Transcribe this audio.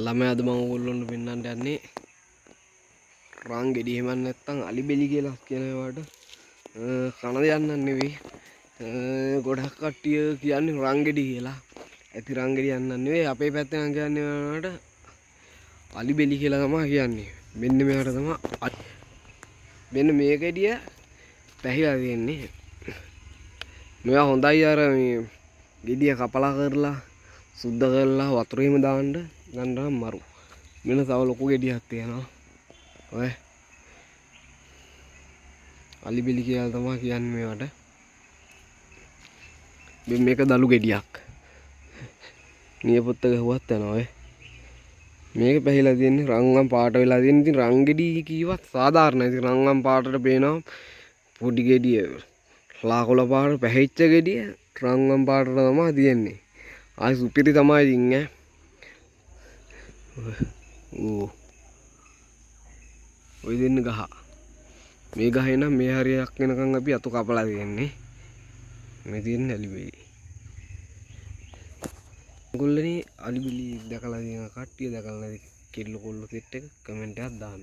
ළමයා අද මම ඕගොල්ලොන්ට පෙන්නන්න යන්නේ රන් ගෙඩි එහෙම නැත්නම් අලි බෙලි කියලා කියන ඒවාට කන දෙයක් නෙවෙයි. ගොඩක් කට්ටිය කියන්නේ රන් ගෙඩි කියලා. ඇති රන් ගෙඩි යන්න නෙවෙයි අපේ පැත්තේ නම් කියන්නේ ඒවට අලි බෙලි කියලා තමයි කියන්නේ. මෙන්න මේකට තමයි මෙන්න මේ ගෙඩිය පැහිලා තියෙන්නේ. මෙයා හොඳයි අර මේ ගෙඩිය කපලා කරලා සුද්ධ කරලා වතුරේම දාන්න ගන්නවා මරු. මෙන්න තව ලොකු ගෙඩියක් තියෙනවා. ඔය අලි බෙලි කියලා තමයි කියන්නේ මේවට. මේක දලු ගෙඩියක්. නියපොත්ත ගහුවත් යනවා ඔය. මේක පැහිලා තියෙන්නේ රන්වන් පාට වෙලා තියෙන. ඉතින් රන් ගෙඩි කීවත් සාධාරණයි. ඉතින් රන්වන් පාටට පේනවා පොඩි ගෙඩිය. ලාකොල පාට පැහිච්ච ගෙඩිය රන්වන් පාටට තමයි තියෙන්නේ. ආයි සුපිරි තමයි ඉතින් ඈ. ඔය දෙන්න ගහ. මේ ගහේ නම් මේ හරියක් වෙනකන් අපි අතු කපලා තියෙන්නේ. මේ තියෙන්නේ අලි බෙලි. ඔයගොල්ලෝනේ අලි බෙලි දැකලා තියෙන කට්ටිය දැකලා නැති කෙල්ල කොල්ල සෙට් එක කමෙන්ට් එකක් දාන්න.